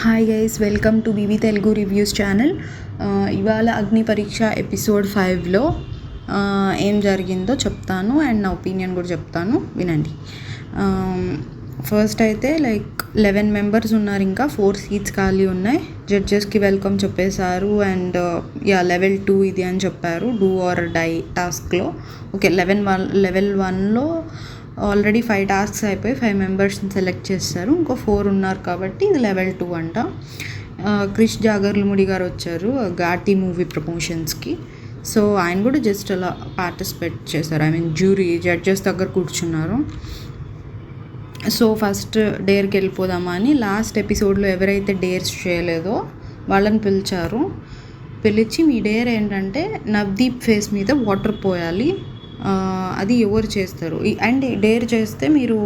Hi guys, welcome to BB Telugu reviews channel. ఇవాళ అగ్ని పరీక్ష episode 5లో ఏం జరిగిందో చెప్తాను అండ్ నా ఒపీనియన్ కూడా చెప్తాను, వినండి. ఫస్ట్ అయితే 11 మెంబర్స్ ఉన్నారు, ఇంకా 4 సీట్స్ ఖాళీ ఉన్నాయి. జడ్జెస్కి వెల్కమ్ చెప్పేశారు అండ్ లెవెల్ 2 ఇది అని చెప్పారు, డూ ఆర్ డై టాస్క్లో. ఓకే, లెవెల్ 1లో ఆల్రెడీ 5 టాస్క్స్ అయిపోయి 5 మెంబర్స్ని సెలెక్ట్ చేస్తారు, ఇంకో 4 ఉన్నారు కాబట్టి ఇది లెవెల్ 2 అంట. క్రిష్ జాగర్లముడి గారు వచ్చారు ఘాటి మూవీ ప్రమోషన్స్కి. సో ఆయన కూడా జస్ట్ అలా పార్టిసిపేట్ చేశారు, జ్యూరీ జడ్జెస్ దగ్గర కూర్చున్నారు. సో ఫస్ట్ డేర్కి వెళ్ళిపోదామా అని లాస్ట్ ఎపిసోడ్లో ఎవరైతే డేర్స్ చేయలేదో వాళ్ళని పిలిచి మీ డేర్ ఏంటంటే నవదీప్ ఫేస్ మీద వాటర్ పోయాలి, అది ఎవరు చేస్తారు అండ్ డేర్ చేస్తే మీరు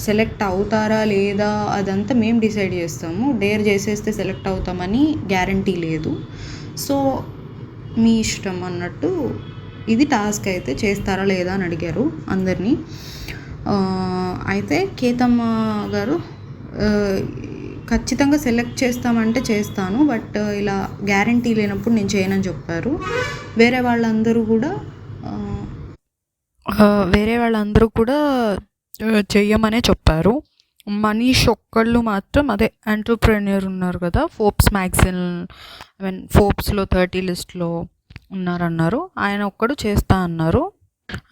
సెలెక్ట్ అవుతారా లేదా అదంతా మేము డిసైడ్ చేస్తాము. డేర్ చేసేస్తే సెలెక్ట్ అవుతామని గ్యారంటీ లేదు, సో మీ ఇష్టం అన్నట్టు. ఇది టాస్క్ అయితే చేస్తారా లేదా అని అడిగారు అందరినీ. అయితే కేతమ్మ గారు ఖచ్చితంగా సెలెక్ట్ చేస్తామంటే చేస్తాను, బట్ ఇలా గ్యారంటీ లేనప్పుడు నేను చేయనని చెప్పారు. వేరే వాళ్ళందరూ కూడా చెయ్యమనే చెప్పారు. మనీష్ ఒక్కళ్ళు మాత్రం అదే ఎంటర్‌ప్రెన్యూర్ ఉన్నారు కదా, ఫోర్బ్స్ మ్యాగజైన్ ఫోర్బ్స్లో 30 లిస్ట్లో ఉన్నారన్నారు. ఆయన ఒక్కడు చేస్తా అన్నారు.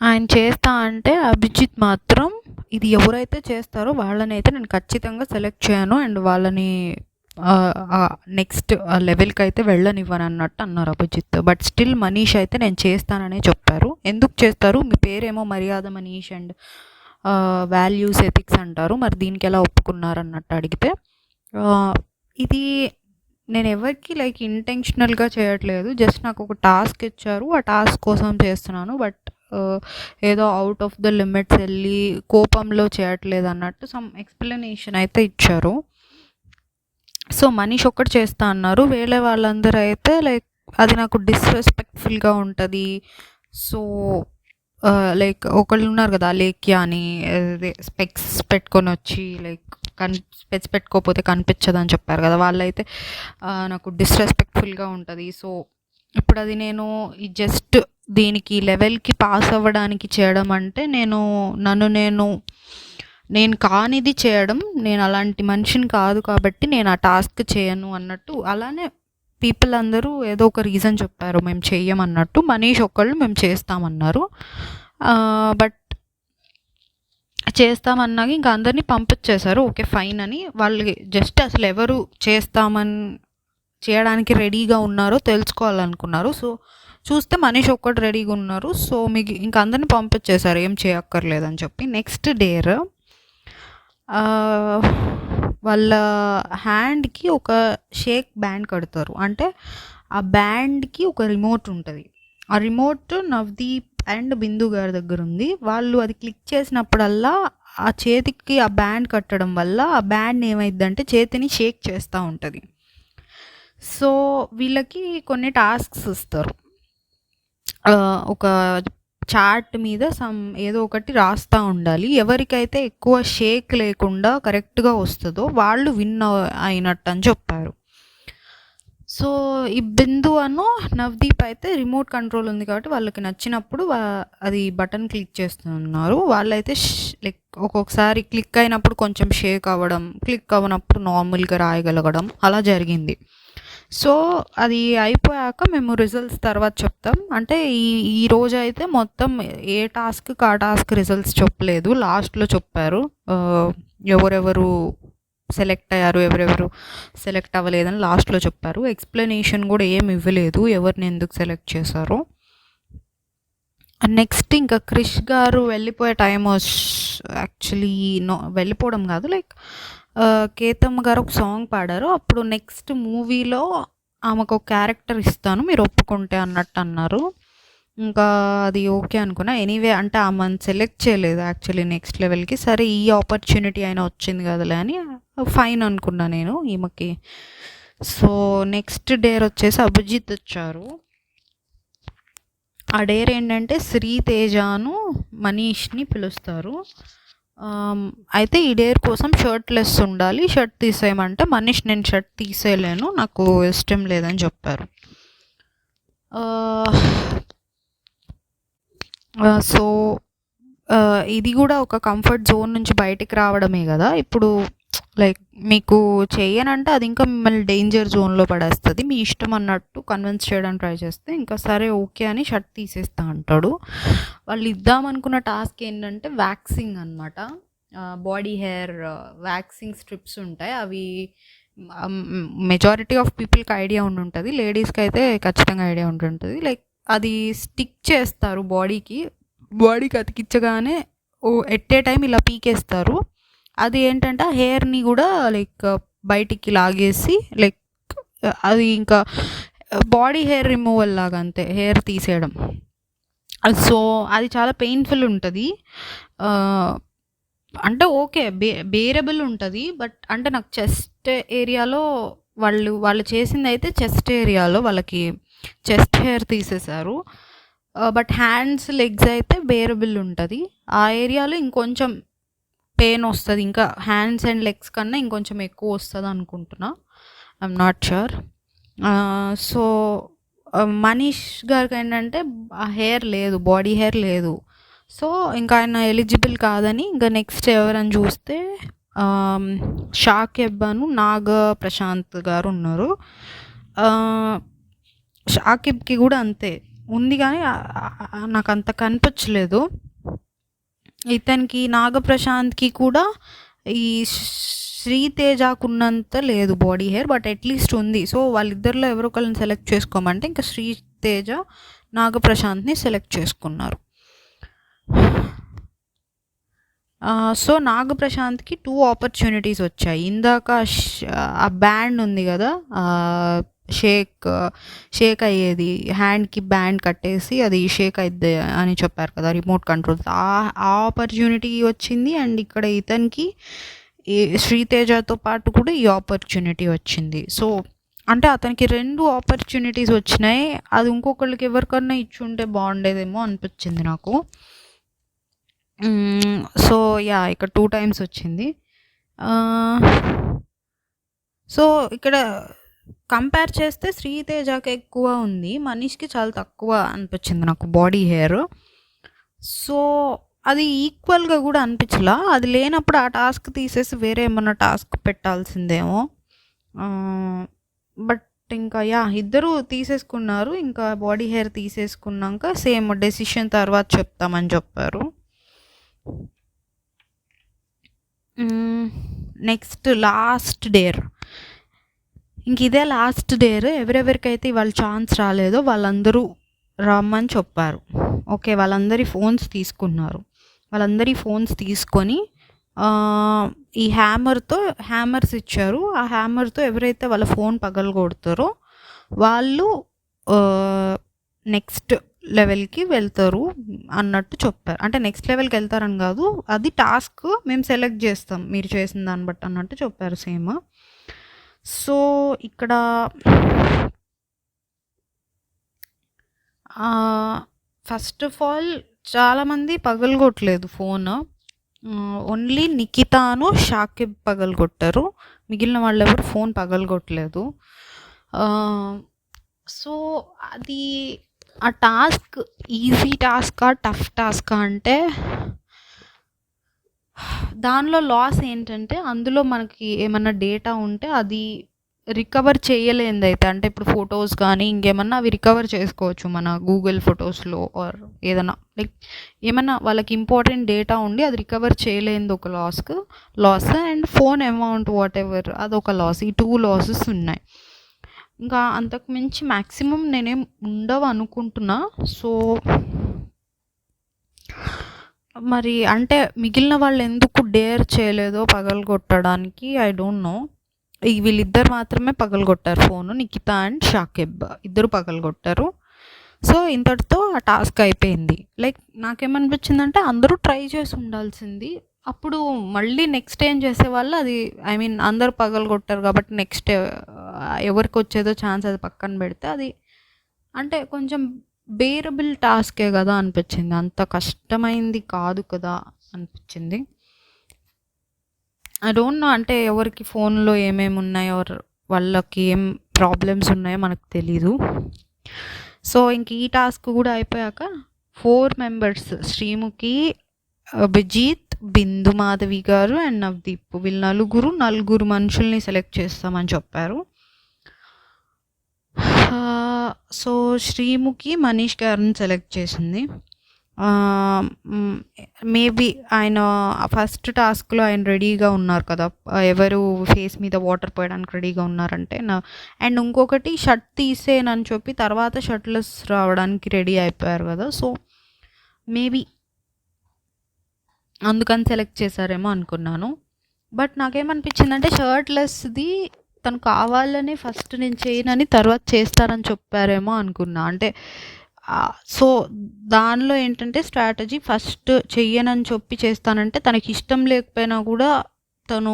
ఆయన చేస్తా అంటే అభిజిత్ మాత్రం ఇది ఎవరైతే చేస్తారో వాళ్ళని అయితే నేను ఖచ్చితంగా సెలెక్ట్ చేయను అండ్ వాళ్ళని నెక్స్ట్ లెవెల్కి అయితే వెళ్ళనివ్వను అన్నట్టు అన్నారు అభిజిత్. బట్ స్టిల్ మనీష్ అయితే నేను చేస్తాననే చెప్పారు. ఎందుకు చేస్తారు, మీ పేరేమో మర్యాద మనీష్ అండ్ వాల్యూస్ ఎథిక్స్ అంటారు, మరి దీనికి ఎలా ఒప్పుకున్నారు అన్నట్టు అడిగితే, ఇది నేను ఎవరికి ఇంటెన్షనల్గా చేయట్లేదు, జస్ట్ నాకు ఒక టాస్క్ ఇచ్చారు, ఆ టాస్క్ కోసం చేస్తున్నాను, బట్ ఏదో అవుట్ ఆఫ్ ద లిమిట్స్ వెళ్ళి కోపంలో చేయట్లేదు అన్నట్టు సమ్ ఎక్స్ప్లెనేషన్ అయితే ఇచ్చారు. సో మనీష్ ఒక్కటి చేస్తా అన్నారు. వేరే వాళ్ళందరూ అయితే అది నాకు డిస్రెస్పెక్ట్ఫుల్గా ఉంటుంది. సో ఒకళ్ళు ఉన్నారు కదా లేఖ్య అని, స్పెక్స్ పెట్టుకొని వచ్చి స్పెక్స్ పెట్టుకోకపోతే కనిపించదని చెప్పారు కదా, వాళ్ళైతే నాకు డిస్రెస్పెక్ట్ఫుల్గా ఉంటుంది. సో ఇప్పుడు అది నేను జస్ట్ దీనికి లెవెల్కి పాస్ అవ్వడానికి చేయడం అంటే నేను కానిది చేయడం, నేను అలాంటి మనిషిని కాదు కాబట్టి నేను ఆ టాస్క్ చేయను అన్నట్టు. అలానే పీపుల్ అందరూ ఏదో ఒక రీజన్ చెప్పారు మేము చెయ్యమన్నట్టు. మనీష్ ఒక్కళ్ళు మేము చేస్తామన్నారు. బట్ చేస్తామన్నాక ఇంకా అందరినీ పంపించేశారు, ఓకే ఫైన్ అని. వాళ్ళకి జస్ట్ అసలు ఎవరు చేయడానికి రెడీగా ఉన్నారో తెలుసుకోవాలనుకున్నారు. సో చూస్తే మనీష్ ఒక్కటి రెడీగా ఉన్నారు. సో మీకు ఇంకా అందరినీ పంపించేశారు, ఏం చేయక్కర్లేదని చెప్పి. నెక్స్ట్ డేర్ వాళ్ళ హ్యాండ్కి ఒక షేక్ బ్యాండ్ కడతారు, అంటే ఆ బ్యాండ్కి ఒక రిమోట్ ఉంటుంది. ఆ రిమోట్ నవదీప్ అండ్ బిందు గారి దగ్గర ఉంది. వాళ్ళు అది క్లిక్ చేసినప్పుడల్లా ఆ చేతికి ఆ బ్యాండ్ కట్టడం వల్ల ఆ బ్యాండ్ ఏమైందంటే చేతిని షేక్ చేస్తూ ఉంటుంది. సో వీళ్ళకి కొన్ని టాస్క్స్ ఇస్తారు, ఒక చార్ట్ మీద ఏదో ఒకటి రాస్తూ ఉండాలి. ఎవరికైతే ఎక్కువ షేక్ లేకుండా కరెక్ట్గా వస్తుందో వాళ్ళు విన్ అయినట్టు అని చెప్పారు. సో ఈ బిందు నవదీప్ అయితే రిమోట్ కంట్రోల్ ఉంది కాబట్టి వాళ్ళకి నచ్చినప్పుడు అది బటన్ క్లిక్ చేస్తున్నారు. వాళ్ళైతే ఒక్కొక్కసారి క్లిక్ అయినప్పుడు కొంచెం షేక్ అవ్వడం, క్లిక్ అవ్వనప్పుడు నార్మల్గా రాయగలగడం అలా జరిగింది. సో అది అయిపోయాక మేము రిజల్ట్స్ తర్వాత చెప్తాం. అంటే ఈ రోజు అయితే మొత్తం ఏ టాస్క్కి ఆ టాస్క్ రిజల్ట్స్ చెప్పలేదు, లాస్ట్లో చెప్పారు ఎవరెవరు సెలెక్ట్ అయ్యారు ఎవరెవరు సెలెక్ట్ అవ్వలేదని లాస్ట్లో చెప్పారు. ఎక్స్ప్లెనేషన్ కూడా ఏమి ఇవ్వలేదు ఎవరిని ఎందుకు సెలెక్ట్ చేశారో. నెక్స్ట్ ఇంకా క్రిష్ గారు వెళ్ళిపోయే టైం యాక్చువల్లీ వెళ్ళిపోవడం కాదు, కేతమ్మ గారు ఒక సాంగ్ పాడారు. అప్పుడు నెక్స్ట్ మూవీలో ఆమెకు ఒక క్యారెక్టర్ ఇస్తాను మీరు ఒప్పుకుంటే అన్నట్టు అన్నారు. ఇంకా అది ఓకే అనుకున్నా. ఎనీవే అంటే ఆమెను సెలెక్ట్ చేయలేదు యాక్చువల్లీ నెక్స్ట్ లెవెల్కి. సరే ఈ ఆపర్చునిటీ అయినా వచ్చింది కదలే అని ఫైన్ అనుకున్నా నేను ఈమెకి. సో నెక్స్ట్ డేర్ వచ్చేసి అభిజిత్ వచ్చారు. ఆ డేర్ ఏంటంటే శ్రీతేజను మనీష్ని పిలుస్తారు. అయితే ఈ డేర్ కోసం షర్ట్‌లెస్ ఉండాలి. షర్ట్ తీసేయమంటే, మనీష్ నేను షర్ట్ తీసేయలేను. నాకు ఇష్టం లేదని చెప్పారు. సో, ఇది కూడా ఒక కంఫర్ట్ జోన్ నుంచి బయటికి రావడమే కదా! ఇప్పుడు లైక్ మీకు చెయ్యనంటే అది ఇంకా మిమ్మల్ని డేంజర్ జోన్‌లో పడేస్తది. మీ ఇష్టం అన్నట్టు కన్విన్స్ చేయడానికి ట్రై చేస్తే, ఇంకా సరే ఓకే అని షర్ట్ తీసేస్తా అంటాడు. వాళ్ళు ఇద్దామనుకున్న టాస్క్ ఏంటంటే వ్యాక్సింగ్ అనమాట. బాడీ హెయిర్ వ్యాక్సింగ్ స్ట్రిప్స్ ఉంటాయి. అవి మెజారిటీ ఆఫ్ పీపుల్‌కి ఐడియా ఉండుంటది. లేడీస్‌కి అయితే ఖచ్చితంగా ఐడియా ఉండుంటది. లైక్ అది స్టిక్ చేస్తారు బాడీకి అతికిచ్చగానే ఎట్ ఏ టైమ్ ఇలా పీకేస్తారు. అది ఏంటంటే ఆ హెయిర్‌ని కూడా లైక్ బయటికి లాగేసి లైక్ అది ఇంకా బాడీ హెయిర్ రిమూవల్ లాగా అంతే, హెయిర్ తీసేయడం. సో అది చాలా పెయిన్ఫుల్ ఉంటుంది. అంటే ఓకే, బేరబుల్ ఉంటుంది. బట్ అంటే నాకు చెస్ట్ ఏరియాలో వాళ్ళు చేసిందైతే చెస్ట్ ఏరియాలో వాళ్ళకి చెస్ట్ హెయిర్ తీసేశారు. బట్ హ్యాండ్స్, లెగ్స్ అయితే బేరబుల్ ఉంటుంది. ఆ ఏరియాలో ఇంకొంచెం పెయిన్ వస్తుంది. ఇంకా హ్యాండ్స్ అండ్ లెగ్స్ కన్నా ఇంకొంచెం ఎక్కువ వస్తుంది అనుకుంటున్నా. I'm not sure. So Manish గారికి ఏంటంటే ఆ హెయిర్ లేదు, బాడీ హెయిర్ లేదు. సో ఇంకా ఆయన ఎలిజిబుల్ కాదని ఇంకా నెక్స్ట్ ఎవరని చూస్తే షాకిబ్ అను నాగ ప్రశాంత్ గారు ఉన్నారు. షాకిబ్కి కూడా అంతే ఉంది, కానీ నాకు అంత కనిపించలేదు. ఇతనికి నాగప్రశాంత్కి కూడా ఈ శ్రీతేజకున్నంత లేదు బాడీ హెయిర్, బట్ అట్లీస్ట్ ఉంది. సో వాళ్ళిద్దరిలో ఎవరో ఒకరిని సెలెక్ట్ చేసుకోమంటే ఇంకా శ్రీతేజ నాగప్రశాంత్ని సెలెక్ట్ చేసుకున్నారు. సో నాగప్రశాంత్కి 2 ఆపర్చునిటీస్ వచ్చాయి. ఇందాక ఆ బ్యాండ్ ఉంది కదా, షేక్ అయ్యేది, హ్యాండ్కి బ్యాండ్ కట్టేసి అది షేక్ అయ్యిద్ది అని చెప్పారు కదా రిమోట్ కంట్రోల్, ఆ ఆపర్చునిటీ వచ్చింది. అండ్ ఇక్కడ ఇతనికి శ్రీతేజతో పాటు కూడా ఈ ఆపర్చునిటీ వచ్చింది. సో అంటే అతనికి 2 ఆపర్చునిటీస్ వచ్చినాయి. అది ఇంకొకళ్ళకి ఎవరికన్నా ఇచ్చుంటే బాగుండేదేమో అనిపించింది నాకు. సో యా, ఇక్కడ 2 టైమ్స్ వచ్చింది. సో ఇక్కడ కంపేర్ చేస్తే శ్రీతేజకి ఎక్కువ ఉంది, మనీష్కి చాలా తక్కువ అనిపించింది నాకు బాడీ హెయిర్. సో అది ఈక్వల్గా కూడా అనిపించలా. అది లేనప్పుడు ఆ టాస్క్ తీసేసి వేరే ఏమన్నా టాస్క్ పెట్టాల్సిందేమో. బట్ ఇంకా యా, ఇద్దరు తీసేసుకున్నారు. ఇంకా బాడీ హెయిర్ తీసేసుకున్నాక సేమ్ డెసిషన్ తర్వాత చెప్తామని చెప్పారు. Next last dare. ఇంక ఇదే లాస్ట్ డేర్. ఎవరెవరికైతే ఇవాళ ఛాన్స్ రాలేదో వాళ్ళందరూ రమ్మని చెప్పారు. ఓకే, వాళ్ళందరి ఫోన్స్ తీసుకున్నారు. వాళ్ళందరి ఫోన్స్ తీసుకొని ఈ హ్యామర్స్ ఇచ్చారు. ఆ హ్యామర్తో ఎవరైతే వాళ్ళ ఫోన్ పగలగొడతారో వాళ్ళు నెక్స్ట్ లెవెల్కి వెళ్తారు అన్నట్టు చెప్పారు. అంటే నెక్స్ట్ లెవెల్కి వెళ్తారని కాదు, అది టాస్క్ మేము సెలెక్ట్ చేస్తాం మీరు చేసిన దాన్ని బట్టి అన్నట్టు చెప్పారు సేమ్. సో ఇక్కడ ఫస్ట్ ఆఫ్ ఆల్ చాలామంది పగలగొట్టలేదు ఫోన్. ఓన్లీ నిఖితాను షాకిబ్ పగలగొట్టారు. మిగిలిన వాళ్ళు ఎవరు ఫోన్ పగలగొట్టలేదు. సో అది ఆ టాస్క్ ఈజీ టాస్కా టఫ్ టాస్కా అంటే, దానిలో లాస్ ఏంటంటే అందులో మనకి ఏమన్నా డేటా ఉంటే అది రికవర్ చేయలేనిదైతే, అంటే ఇప్పుడు ఫొటోస్ కానీ ఇంకేమన్నా అవి రికవర్ చేసుకోవచ్చు మన గూగుల్ ఫొటోస్లో ఆర్ ఏదైనా, లైక్ ఏమన్నా వాళ్ళకి ఇంపార్టెంట్ డేటా ఉండి అది రికవర్ చేయలేనిది ఒక loss, and phone amount whatever అదొక లాస్. ఈ 2 లాసెస్ ఉన్నాయి. ఇంకా అంతకు మించి మ్యాక్సిమం నేనేం ఉండవు అనుకుంటున్నా. సో మరి అంటే మిగిలిన వాళ్ళు ఎందుకు డేర్ చేయలేదో పగలగొట్టడానికి ఐ డోంట్ నో. వీళ్ళిద్దరు మాత్రమే పగలగొట్టారు ఫోను, నిఖితా అండ్ షాకిబ్ ఇద్దరు పగలగొట్టారు. సో ఇంతటితో ఆ టాస్క్ అయిపోయింది. లైక్ నాకేమనిపించిందంటే అందరూ ట్రై చేసి ఉండాల్సింది. అప్పుడు మళ్ళీ నెక్స్ట్ ఏం చేసేవాళ్ళు, అది ఐ మీన్ అందరు పగలగొట్టారు కాబట్టి నెక్స్ట్ ఎవరికి వచ్చేదో ఛాన్స్ అది పక్కన పెడితే, అది అంటే కొంచెం బేరబుల్ టాస్కే కదా అనిపించింది, అంత కష్టమైంది కాదు కదా అనిపించింది. ఐ డోంట్ నో అంటే ఎవరికి ఫోన్లో ఏమేమి ఉన్నాయో వాళ్ళకి ఏం ప్రాబ్లమ్స్ ఉన్నాయో మనకు తెలీదు. సో ఇంక ఈ టాస్క్ కూడా అయిపోయాక 4 మెంబర్స్ శ్రీముఖి, అభిజిత్, బిందు మాధవి గారు అండ్ నవదీప్ వీళ్ళు నలుగురు మనుషుల్ని సెలెక్ట్ చేస్తామని చెప్పారు. సో శ్రీముఖి మనీష్ గారిని సెలెక్ట్ చేసింది. మేబీ ఆయన ఫస్ట్ టాస్క్లో ఆయన రెడీగా ఉన్నారు కదా, ఎవరు ఫేస్ మీద వాటర్ పోయడానికి రెడీగా ఉన్నారంటే అండ్ ఇంకొకటి షర్ట్ తీసేనని చెప్పి తర్వాత షర్ట్లెస్ రావడానికి రెడీ అయిపోయారు కదా. సో మేబీ అందుకని సెలెక్ట్ చేశారేమో అనుకున్నాను. బట్ నాకేమనిపించిందంటే షర్ట్లెస్ది తను కావాలని ఫస్ట్ నేను చేయనని తర్వాత చేస్తారని చెప్పారేమో అనుకున్నా. అంటే సో దానిలో ఏంటంటే స్ట్రాటజీ ఫస్ట్ చెయ్యనని చెప్పి చేస్తానంటే తనకి ఇష్టం లేకపోయినా కూడా తను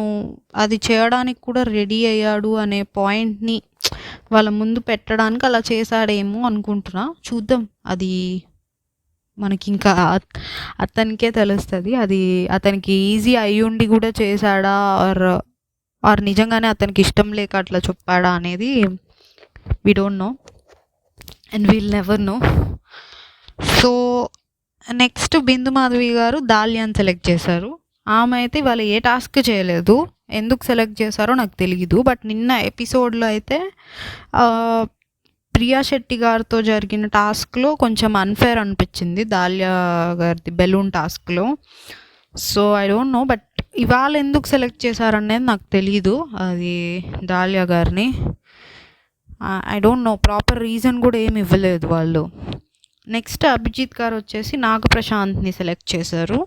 అది చేయడానికి కూడా రెడీ అయ్యాడు అనే పాయింట్ని వాళ్ళ ముందు పెట్టడానికి అలా చేశాడేమో అనుకుంటున్నా. చూద్దాం, అది మనకి ఇంకా అతనికే తెలుస్తుంది. అది అతనికి ఈజీ అయ్యుండి కూడా చేశాడా ఆర్ నిజంగానే అతనికి ఇష్టం లేక అట్లా చెప్పాడా అనేది we don't know and we'll never know. So next Bindu Madhavi గారు దాల్యాన్ని సెలెక్ట్ చేశారు. ఆమె అయితే వాళ్ళు ఏ టాస్క్ చేయలేదు, ఎందుకు సెలెక్ట్ చేశారో నాకు తెలియదు. బట్ నిన్న ఎపిసోడ్లో అయితే ప్రియా శెట్టి గారితో జరిగిన టాస్క్లో కొంచెం అన్ఫేర్ అనిపించింది దాల్యా గారిది బెలూన్ టాస్క్లో. So I don't no, but ఇవాళ ఎందుకు సెలెక్ట్ చేశారనేది నాకు తెలీదు అది దాల్యా గారిని. I don't no, proper reason కూడా ఏమి ఇవ్వలేదు వాళ్ళు. నెక్స్ట్ అభిజిత్ గారు వచ్చేసి నాగప్రశాంత్ని సెలెక్ట్ చేశారు.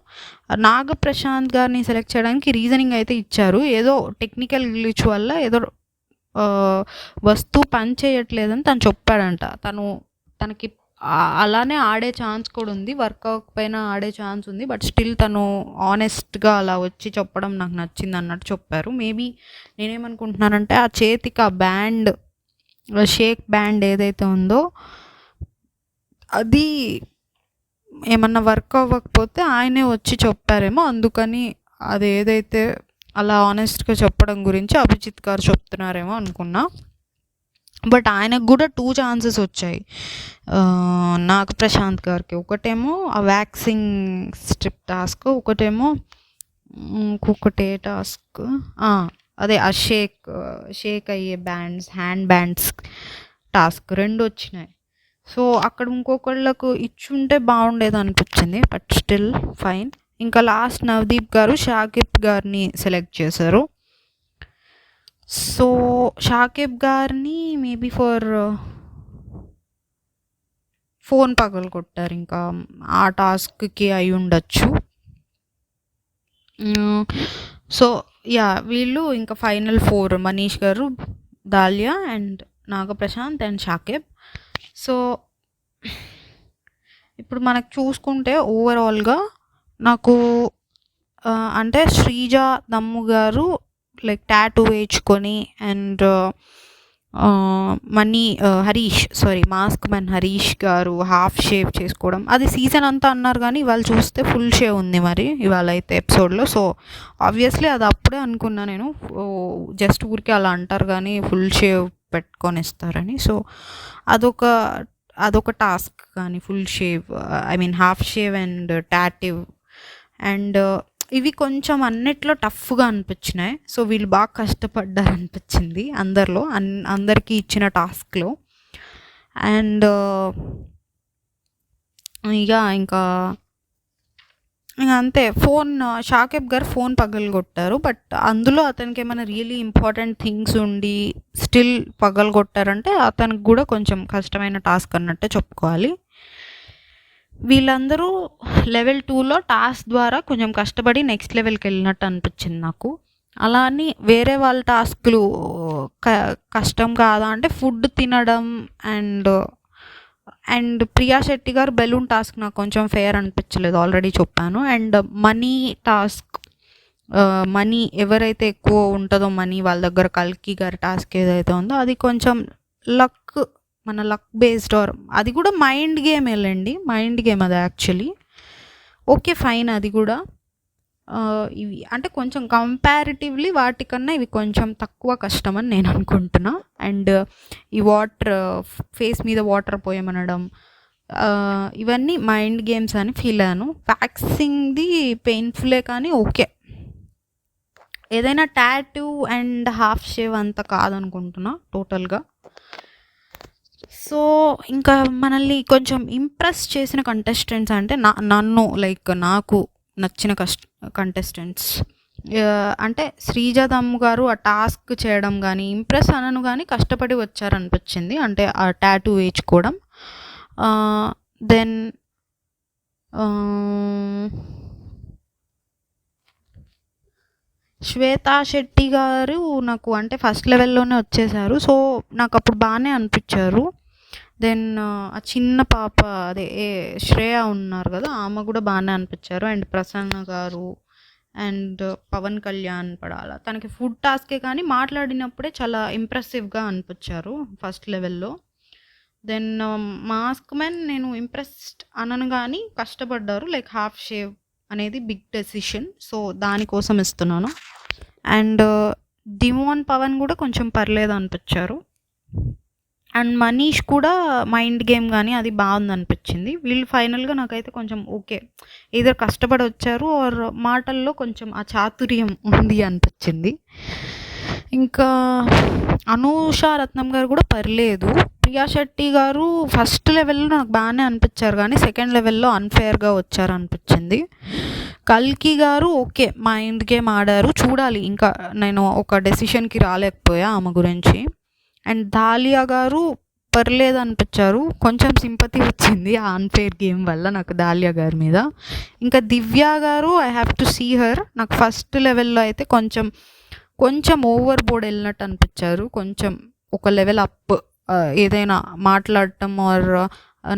నాగప్రశాంత్ గారిని సెలెక్ట్ చేయడానికి రీజనింగ్ అయితే ఇచ్చారు. ఏదో టెక్నికల్ గ్లిచ్ వల్ల ఏదో వస్తువు పని చేయట్లేదని తను చెప్పాడంట. తనకి అలానే ఆడే ఛాన్స్ కూడా ఉంది, వర్క్ అవ్వకపోయినా ఆడే ఛాన్స్ ఉంది. బట్ స్టిల్ తను ఆనెస్ట్గా అలా వచ్చి చెప్పడం నాకు నచ్చింది అన్నట్టు చెప్పారు. మేబీ నేనేమనుకుంటున్నానంటే ఆ చేతికి ఆ బ్యాండ్, షేక్ బ్యాండ్ ఏదైతే ఉందో అది ఏమన్నా వర్క్ అవ్వకపోతే ఆయనే వచ్చి చెప్పారేమో, అందుకని అది ఏదైతే అలా ఆనెస్ట్గా చెప్పడం గురించి అభిజిత్ గారు చెప్తున్నారేమో అనుకున్నా. బట్ ఆయనకు కూడా 2 ఛాన్సెస్ వచ్చాయి నాగప్రశాంత్ గారికి. ఒకటేమో ఆ వ్యాక్సింగ్ స్ట్రిప్ టాస్క్, ఒకటేమో ఇంకొకటే టాస్క్ అదే ఆ షేక్ అయ్యే హ్యాండ్ బ్యాండ్స్ టాస్క్ 2 వచ్చినాయి. సో అక్కడ ఇంకొకళ్ళకు ఇచ్చుంటే బాగుండేది అనిపించింది, బట్ స్టిల్ ఫైన్. ఇంకా లాస్ట్ నవదీప్ గారు షాకిబ్ గారిని సెలెక్ట్ చేశారు. సో షాకిబ్ గారిని మేబీ ఫోన్ పగలు కొట్టారు, ఇంకా ఆ టాస్క్కి అయి ఉండొచ్చు. సో వీళ్ళు ఇంకా ఫైనల్ 4 మనీష్ గారు, Dalya and Nagaprashanth and Shakib. So ఇప్పుడు మనకు చూసుకుంటే ఓవరాల్గా నాకు అంటే శ్రీజ దమ్ము గారు లైక్ టాటూ వేయించుకొని అండ్ మాస్క్ మ్యాన్ హరీష్ గారు హాఫ్ షేవ్ చేసుకోవడం, అది సీజన్ అంతా అన్నారు కానీ ఇవాళ చూస్తే ఫుల్ షేవ్ ఉంది మరి ఇవాళ అయితే ఎపిసోడ్లో. సో ఆబ్వియస్లీ అది అప్పుడే అనుకున్నా నేను, జస్ట్ ఊరికే అలా అంటారు కానీ ఫుల్ షేవ్ పెట్టుకొని ఇస్తారని. సో అదొక టాస్క్. కానీ full shave, I mean half shave and టాటివ్ అండ్ ఇవి కొంచెం అన్నిట్లో టఫ్గా అనిపించినాయి. సో వీళ్ళు బాగా కష్టపడ్డారు అనిపించింది అందరికీ ఇచ్చిన టాస్క్లో. అండ్ ఇంకా అంతే. షాకిబ్ గారు ఫోన్ పగలగొట్టారు, బట్ అందులో అతనికి ఏమైనా రియలీ ఇంపార్టెంట్ థింగ్స్ ఉండి స్టిల్ పగలగొట్టారంటే అతనికి కూడా కొంచెం కష్టమైన టాస్క్ అన్నట్టే చెప్పుకోవాలి. వీళ్ళందరూ లెవెల్ 2లో టాస్క్ ద్వారా కొంచెం కష్టపడి నెక్స్ట్ లెవెల్కి వెళ్ళినట్టు అనిపించింది నాకు. అలా అని వేరే వాళ్ళ టాస్క్లు కష్టం కాదా అంటే ఫుడ్ తినడం అండ్ ప్రియా శెట్టి గారు బెలూన్ టాస్క్ నాకు కొంచెం ఫెయిర్ అనిపించలేదు, ఆల్రెడీ చెప్పాను. అండ్ మనీ టాస్క్, మనీ ఎవరైతే ఎక్కువ ఉంటుందో మనీ వాళ్ళ దగ్గర, కల్కి గారి టాస్క్ ఏదైతే ఉందో అది కొంచెం మన లక్ బేస్డ్ అది కూడా మైండ్ గేమ్ వెళ్ళండి, మైండ్ గేమ్ అది యాక్చువల్లీ. ఓకే ఫైన్, అది కూడా ఇవి అంటే కొంచెం కంపారిటివ్లీ వాటికన్నా ఇవి కొంచెం తక్కువ కష్టం అని నేను అనుకుంటున్నా. అండ్ ఈ వాటర్ ఫేస్ మీద వాటర్ పోయమనడం ఇవన్నీ మైండ్ గేమ్స్ అని ఫీల్ అయ్యాను. వ్యాక్సింగ్ది పెయిన్ఫుల్లే కానీ ఓకే. ఏదైనా టాటూ అండ్ హాఫ్ షేవ్ అంత కాదనుకుంటున్నా టోటల్గా. సో ఇంకా మనల్ని కొంచెం ఇంప్రెస్ చేసిన కంటెస్టెంట్స్ అంటే నన్ను లైక్ నాకు నచ్చిన కంటెస్టెంట్స్ అంటే శ్రీజాదమ్మ గారు ఆ టాస్క్ చేయడం కానీ ఇంప్రెస్ అనను కానీ కష్టపడి వచ్చారనిపించింది. అంటే ఆ టాటూ వేయించుకోవడం. దెన్ శ్వేతా శెట్టి గారు నాకు అంటే ఫస్ట్ లెవెల్లోనే వచ్చేసారు. సో నాకు అప్పుడు బాగానే అనిపించారు. దెన్ ఆ చిన్న పాప అదే శ్రేయ ఉన్నారు కదా, ఆమె కూడా బాగానే అనిపించారు. అండ్ ప్రసన్న గారు అండ్ పవన్ కళ్యాణ్ పడాల తనకి ఫుడ్ టాస్కే కానీ మాట్లాడినప్పుడే చాలా ఇంప్రెసివ్గా అనిపించారు ఫస్ట్ లెవెల్లో. దెన్ మాస్క్ మెన్ నేను ఇంప్రెస్డ్ అనను కానీ కష్టపడ్డారు. లైక్ హాఫ్ షేవ్ అనేది బిగ్ డెసిషన్, సో దానికోసం ఇస్తున్నాను. అండ్ డిమోన్ పవన్ కూడా కొంచెం పర్లేదు అనిపించారు. అండ్ మనీష్ కూడా మైండ్ గేమ్ కానీ అది బాగుంది అనిపించింది. వీళ్ళు ఫైనల్గా నాకైతే కొంచెం ఓకే, ఏదో కష్టపడి వచ్చారు ఆర్ మాటల్లో కొంచెం ఆ చాతుర్యం ఉంది అనిపించింది. ఇంకా అనూషా రత్నం గారు కూడా పర్లేదు. ప్రియా శెట్టి గారు ఫస్ట్ లెవెల్లో నాకు బాగానే అనిపించారు కానీ సెకండ్ లెవెల్లో అన్ఫేర్గా వచ్చారు అనిపించింది. కల్కి గారు ఓకే మైండ్ గేమ్ ఆడారు, చూడాలి ఇంకా. నేను ఒక డెసిషన్కి రాలేకపోయా ఆమె గురించి. అండ్ దాలియా గారు పర్లేదు అనిపించారు, కొంచెం సింపతి వచ్చింది ఆ అన్ఫేర్ గేమ్ వల్ల నాకు దాలియా గారి మీద. ఇంకా దివ్య గారు I have to see her. నాకు ఫస్ట్ లెవెల్లో అయితే కొంచెం ఓవర్ బోర్డ్ వెళ్ళినట్టు అనిపించారు. కొంచెం ఒక లెవెల్ అప్ ఏదైనా మాట్లాడటం ఆర్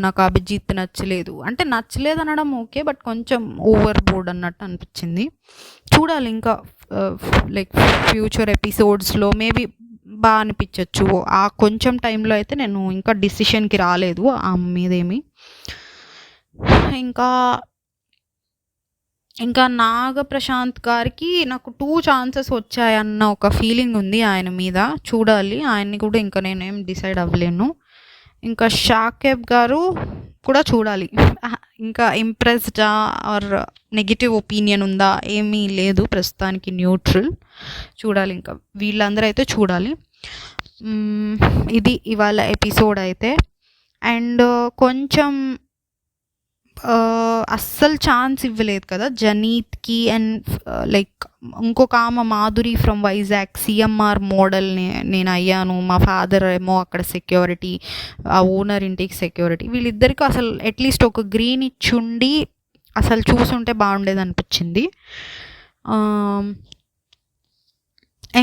నాకు అభిజిత్ నచ్చలేదు అంటే నచ్చలేదు అనడం ఓకే, బట్ కొంచెం ఓవర్ బోర్డ్ అన్నట్టు అనిపించింది. చూడాలి ఇంకా లైక్ ఫ్యూచర్ ఎపిసోడ్స్లో మేబీ బాగా అనిపించవచ్చు. ఆ కొంచెం టైంలో అయితే నేను ఇంకా డిసిషన్కి రాలేదు ఆ మీదేమి. ఇంకా నాగప్రశాంత్ గారికి నాకు 2 ఛాన్సెస్ వచ్చాయన్న ఒక ఫీలింగ్ ఉంది ఆయన మీద. చూడాలి, ఆయన్ని కూడా ఇంకా నేనేం డిసైడ్ అవ్వలేను. ఇంకా షాకేబ్ గారు కూడా చూడాలి, ఇంకా ఇంప్రెస్డా ఆర్ నెగిటివ్ ఒపీనియన్ ఉందా, ఏమీ లేదు ప్రస్తుతానికి, న్యూట్రల్. చూడాలి ఇంకా వీళ్ళందరూ అయితే చూడాలి. ఇది ఇవాళ ఎపిసోడ్ అయితే. అండ్ కొంచెం అస్సలు ఛాన్స్ ఇవ్వలేదు కదా జనీత్కి. అండ్ లైక్ ఇంకొక ఆమె Madhuri from Vizag CMR model నేను అయ్యాను, మా ఫాదర్ ఏమో అక్కడ సెక్యూరిటీ, ఆ ఓనర్ ఇంటికి సెక్యూరిటీ. వీళ్ళిద్దరికీ అసలు అట్లీస్ట్ ఒక గ్రీన్ ఇచ్చుండి అసలు చూసుంటే బాగుండేది అనిపించింది.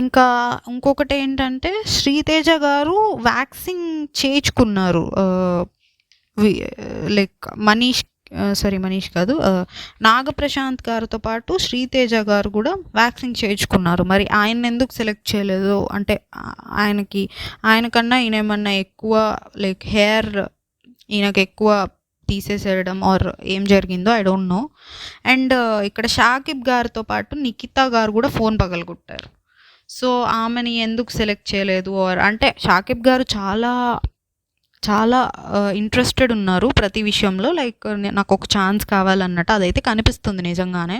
ఇంకా ఇంకొకటి ఏంటంటే శ్రీతేజ గారు వ్యాక్సింగ్ చేయించుకున్నారు. లైక్ మనీష్ కాదు, నాగప్రశాంత్ గారితో పాటు శ్రీతేజ గారు కూడా వ్యాక్సింగ్ చేయించుకున్నారు. మరి ఆయన ఎందుకు సెలెక్ట్ చేయలేదు అంటే ఆయనకన్నా ఈయన ఏమన్నా ఎక్కువ లైక్ హెయిర్ ఈయనకు ఎక్కువ తీసేసేయడం ఆర్ ఏం జరిగిందో ఐ డోంట్ నో. అండ్ ఇక్కడ షాకిబ్ గారితో పాటు నిఖితా గారు కూడా ఫోన్ పగలగొట్టారు. సో ఆమెని ఎందుకు సెలెక్ట్ చేయలేదు ఆర్ అంటే షాకిబ్ గారు చాలా చాలా ఇంట్రెస్టెడ్ ఉన్నారు ప్రతి విషయంలో, లైక్ నాకు ఒక ఛాన్స్ కావాలన్నట్టు అదైతే కనిపిస్తుంది నిజంగానే.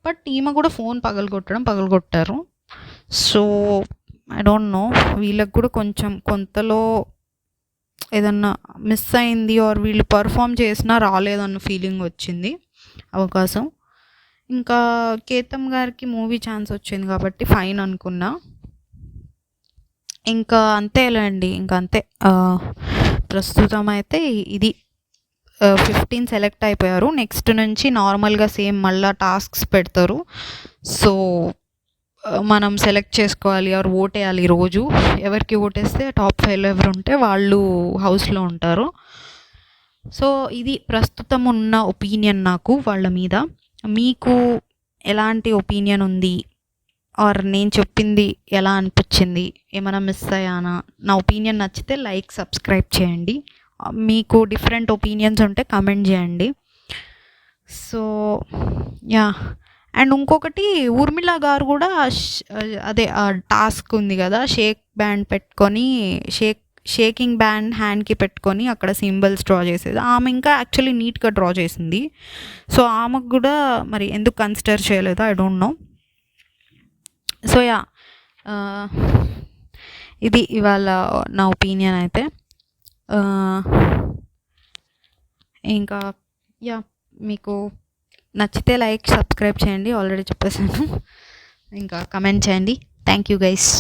బట్ ఈమె కూడా ఫోన్ పగలగొట్టారు. సో ఐ డోంట్ నో, వీళ్ళకి కూడా కొంచెం కొంతలో ఏదన్నా మిస్ అయింది ఆర్ వీళ్ళు పర్ఫామ్ చేసినా రాలేదన్న ఫీలింగ్ వచ్చింది అవకాశం. ఇంకా కేతమ్ గారికి మూవీ ఛాన్స్ వచ్చింది కాబట్టి ఫైన్ అనుకున్నా. ఇంకా అంతేలేండి, ఇంకా అంతే. ప్రస్తుతం అయితే ఇది 15 సెలెక్ట్ అయిపోయారు. నెక్స్ట్ నుంచి నార్మల్గా సేమ్ మళ్ళీ టాస్క్స్ పెడతారు. సో మనం సెలెక్ట్ చేసుకోవాలి ఆర్ ఓటేయాలి. రోజు ఎవరికి ఓటేస్తే టాప్ 5లో ఎవరు ఉంటే వాళ్ళు హౌస్లో ఉంటారు. సో ఇది ప్రస్తుతం ఉన్న ఒపీనియన్ నాకు వాళ్ళ మీద. మీకు ఎలాంటి ఒపీనియన్ ఉంది ఆర్ నేను చెప్పింది ఎలా అనిపించింది, ఏమైనా మిస్ అయ్యానా? నా ఒపీనియన్ నచ్చితే లైక్ సబ్స్క్రైబ్ చేయండి. మీకు డిఫరెంట్ ఒపీనియన్స్ ఉంటే కమెంట్ చేయండి. సో యా, అండ్ ఇంకొకటి ఊర్మిళ గారు కూడా అదే టాస్క్ ఉంది కదా, షేక్ బ్యాండ్ పెట్టుకొని షేకింగ్ బ్యాండ్ హ్యాండ్కి పెట్టుకొని అక్కడ సింబల్స్ డ్రా చేసేది. ఆమె ఇంకా యాక్చువల్లీ నీట్గా డ్రా చేసింది. సో ఆమెకు కూడా మరి ఎందుకు కన్సిడర్ చేయలేదో I don't know. So yeah, ఇది ఇవాళ నా ఒపీనియన్ అయితే. ఇంకా యా, మీకు నచ్చితే లైక్, సబ్స్క్రైబ్ చేయండి, ఆల్రెడీ చెప్పేసాను. ఇంకా కమెంట్ చేయండి. Thank you guys.